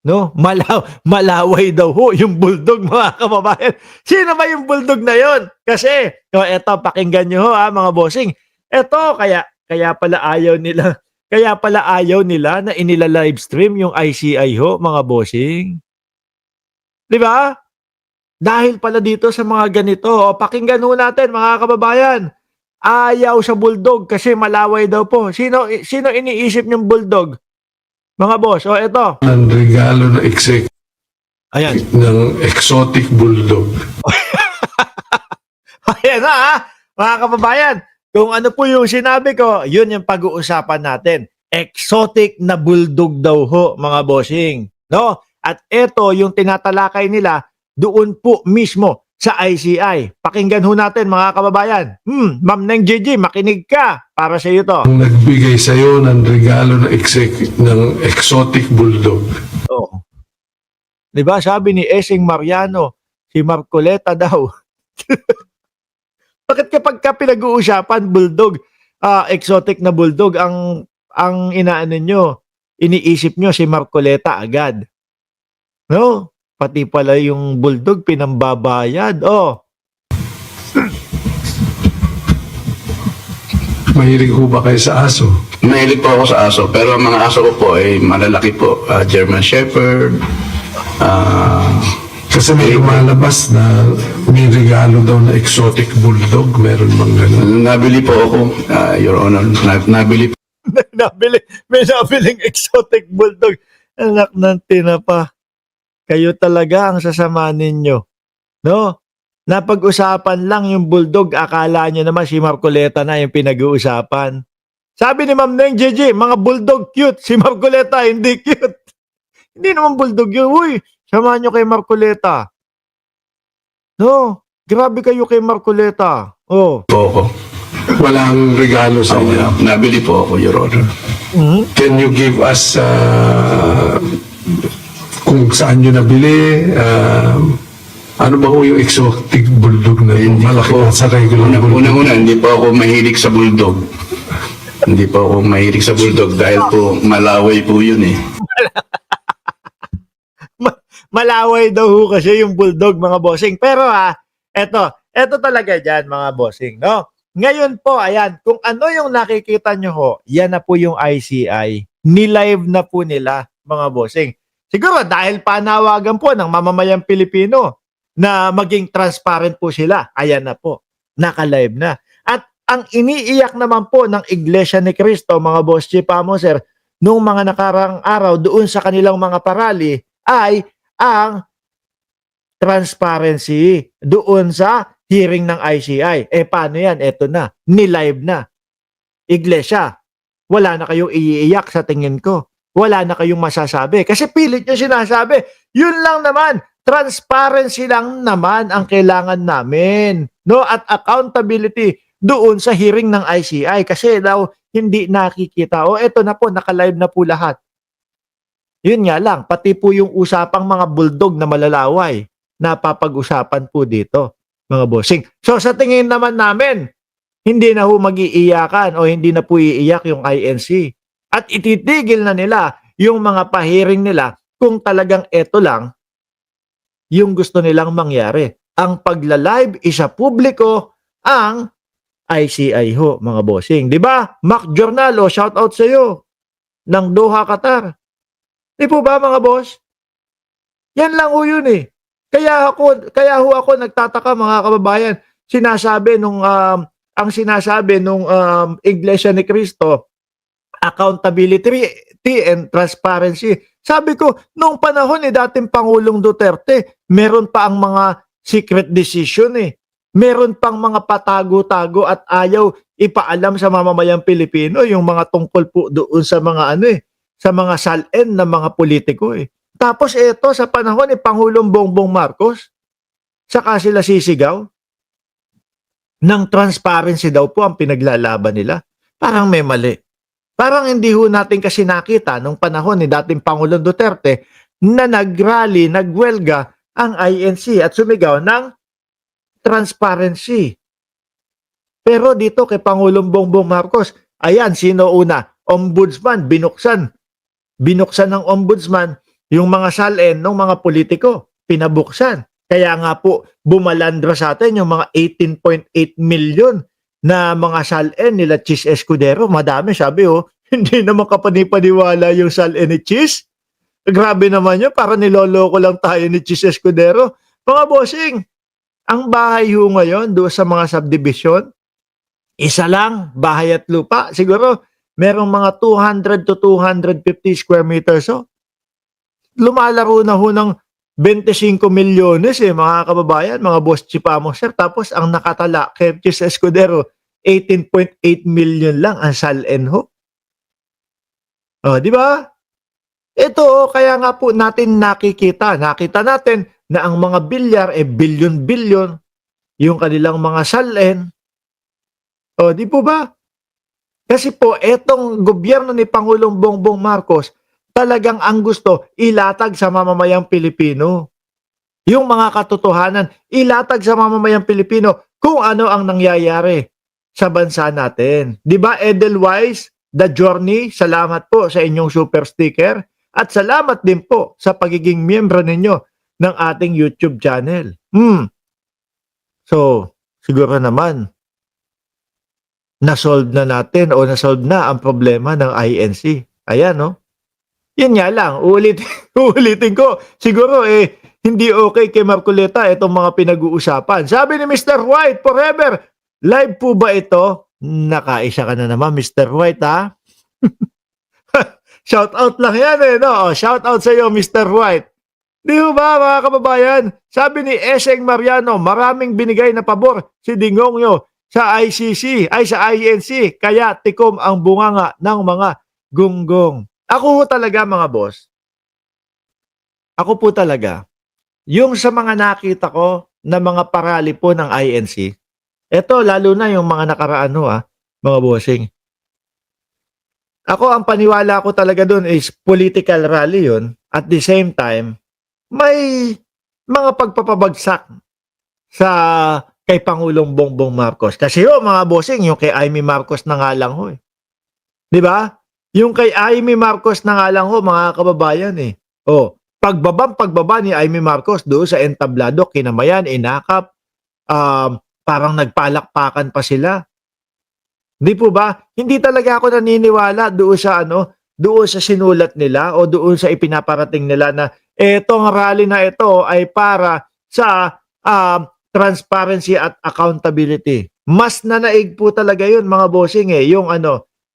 no? Malaway daw ho yung bulldog, mga kababayan. Sino ba yung bulldog na yon? Kasi, eto, pakinggan nyo ho, mga bossing. Eto, kaya pala ayaw nila, kaya pala ayaw nila na inila-livestream yung ICI ho, mga bossing. 'Di ba? Dahil pala dito sa mga ganito, pakinggan ho natin, mga kababayan. Ayaw sa bulldog kasi malaway daw po. Sino iniisip niyong bulldog? Mga boss, eto. Ng regalo na Ayan. ng exotic bulldog. Ayan na, mga kababayan. Kung ano po yung sinabi ko, yun yung pag-uusapan natin. Exotic na bulldog daw ho, mga bossing. No? At ito yung tinatalakay nila doon po mismo sa ICI. Pakinggan ho natin, mga kababayan. Ma'am Neng Gigi, makinig ka. Para sa iyo to. Ang nagbigay sa'yo ng regalo na ng exotic bulldog. Oh. 'Di ba sabi ni Esing Mariano, si Marcoleta daw. Bakit kapag pinag-uusapan bulldog, exotic na bulldog ang inaano nyo, iniisip nyo si Marcoleta agad. No? Pati pala yung bulldog pinambabayad. Mahilig ho ba kayo sa aso? Mahilig po ako sa aso, pero ang mga aso ko po ay malalaki po. German Shepherd. Kasi may lumalabas na may regalo daw na exotic bulldog. Meron bang gano'n? Nabili po ako, Your Honor. Nabili may nabiling exotic bulldog. Anak ng tinapa. Kayo talaga ang sasama ninyo. No? Napag-usapan lang yung bulldog, akala nyo naman si Marcoleta na yung pinag-uusapan. Sabi ni Ma'am Neng Gigi, mga bulldog cute. Si Marcoleta hindi cute. Hindi naman bulldog yun. Uy, samahan nyo kay Marcoleta. No? Grabe kayo kay Marcoleta. po ako. Walang regalo sa inyo. Nabili po ako, Your Honor. Can you give us kung saan nyo nabili? Ano ba ho yung exotic bulldog na malaki na sa regular bulldog? Una-una, hindi po ako mahilig sa bulldog. Hindi po ako mahilig sa bulldog dahil po malaway po yun eh. Malaway daw ho kasi yung bulldog, mga bossing. Pero eto talaga dyan, mga bossing, no? Ngayon po, ayan, kung ano yung nakikita nyo ho, yan na po yung ICI. Nilive na po nila, mga bossing. Siguro dahil panawagan po ng mamamayang Pilipino na maging transparent po sila. Ayan na po, naka-live na. At ang iniiyak naman po ng Iglesia ni Cristo, mga boss Chipamo, sir, nung mga nakarang araw doon sa kanilang mga parali ay ang transparency doon sa hearing ng ICI. Paano yan? Eto na, nilive na. Iglesia, wala na kayong iiyak sa tingin ko. Wala na kayong masasabi. Kasi pilit nyo sinasabi. Yun lang naman. Transparency lang naman ang kailangan namin. No? At accountability doon sa hearing ng ICI. Kasi daw, hindi nakikita. Eto na po, naka-live na po lahat. Yun nga lang, pati po yung usapang mga bulldog na malalaway, napapag-usapan po dito, mga bossing. So sa tingin naman namin, hindi na po mag-iiyakan o hindi na po iiyak yung INC. At ititigil na nila yung mga pahiring nila kung talagang eto lang yung gusto nilang mangyari. Ang pagla-live isa publiko ang ICI ho, mga bossing. Di ba? Mac Journal, shout out sa iyo ng Doha, Qatar. Di po ba, mga boss? Yan lang ho yun eh. Kaya ho ako nagtataka, mga kababayan. Ang sinasabi nung Iglesia ni Cristo, accountability and transparency. Sabi ko, nung panahon ni dating Pangulong Duterte, meron pa ang mga secret decision eh. Meron pang mga patago-tago at ayaw ipaalam sa mamamayang Pilipino yung mga tungkol po doon sa mga sa mga salin ng mga politiko eh. Tapos ito sa panahon ni Pangulong Bongbong Marcos, saka sila sisigaw ng transparency daw po ang pinaglalaban nila. Parang may mali. Parang hindi ho natin kasi nakita nung panahon ni dating Pangulong Duterte na nag-rally, nagwelga ang INC at sumigaw ng transparency. Pero dito kay Pangulong Bongbong Marcos, ayan, sino una? Ombudsman, binuksan. Binuksan ng ombudsman yung mga salin ng mga politiko, pinabuksan. Kaya nga po, bumalandra sa atin yung mga 18.8 million na mga salin nila Chis Escudero. Madami, sabi hindi naman kapanipaniwala yung salin ni Chis. Grabe naman yun, para niloloko lang tayo ni Chis Escudero. Mga bossing, ang bahay ho ngayon doon sa mga subdivision, isa lang, bahay at lupa. Siguro, merong mga 200 to 250 square meters. Lumalaro na ho ng 25 milyones mga kababayan, mga boss chipamo sir. Tapos ang nakatala kay Chis Escudero, 18.8 million lang ang salin ho. Di ba? Ito, kaya nga po natin nakita natin na ang mga bilyar bilyon-bilyon yung kanilang mga salin. Di po ba? Kasi po, etong gobyerno ni Pangulong Bongbong Marcos, talagang ang gusto, ilatag sa mamamayang Pilipino. Yung mga katotohanan, ilatag sa mamamayang Pilipino kung ano ang nangyayari sa bansa natin. Di ba, Edelweiss, The Journey, salamat po sa inyong super sticker at salamat din po sa pagiging miyembro ninyo ng ating YouTube channel. So, siguro naman, nasolve na natin o nasolve na ang problema ng INC. Ayan, Yan nga lang, uulitin ko. Siguro hindi okay kay Marcoleta itong mga pinag-uusapan. Sabi ni Mr. White, forever, live po ba ito? Nakaisa ka na naman, Mr. White, ha? Shout out lang yan, no? Shout out sa iyo, Mr. White. Di ba, mga kababayan? Sabi ni Eseng Mariano, maraming binigay na pabor si Dingongyo sa ICC, sa INC, kaya tikom ang bunganga ng mga gunggong. Ako talaga, mga boss, yung sa mga nakita ko na mga parali po ng INC, eto lalo na yung mga nakaraan mga bossing. Ako, ang paniwala ko talaga doon is political rally yun. At the same time, may mga pagpapabagsak sa kay Pangulong Bongbong Marcos. Kasi mga bossing, yung kay Amy Marcos na nga lang Di ba? Yung kay Amy Marcos na nga lang mga kababayan pagbaba ni Amy Marcos doon sa entablado, kinamayan, inakap, parang nagpalakpakan pa sila. Di po ba? Hindi talaga ako naniniwala doon sa sinulat nila o doon sa ipinaparating nila na etong rally na ito ay para sa transparency at accountability. Mas nanaig po talaga yun, mga bossing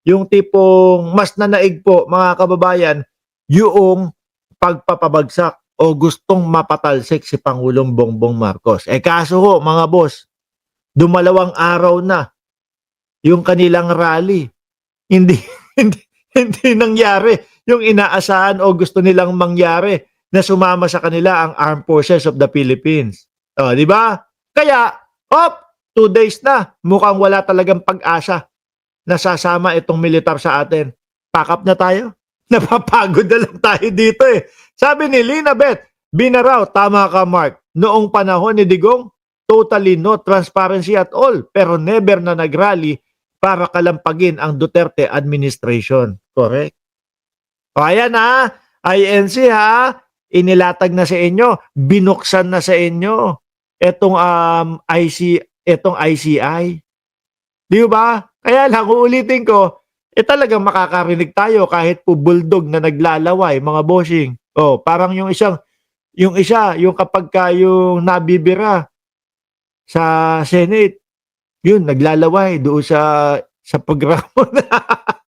yung tipong mas nanaig po, mga kababayan, yung pagpapabagsak o gustong mapatalsik si Pangulong Bongbong Marcos. Kaso mga boss, dumalawang araw na yung kanilang rally. Hindi nangyari yung inaasahan o gusto nilang mangyari na sumama sa kanila ang Armed Forces of the Philippines. Di ba? Kaya, 2 days na, mukhang wala talagang pag-asa na sasama itong militar sa atin. Pack up na tayo. Napapagod na lang tayo dito Sabi ni Lina Beth, binaraw, tama ka Mark, noong panahon ni Digong, totally no transparency at all, pero never na nagrally para kalampagin ang Duterte administration. Correct? Ayan INC inilatag na sa inyo, binuksan na sa inyo etong ICI. Di ba? Kaya lang, uulitin ko, talagang makakarinig tayo kahit po bulldog na naglalaway, mga bossing. Parang yung kapag yung nabibira sa Senate, yun, naglalaway doon sa programa na.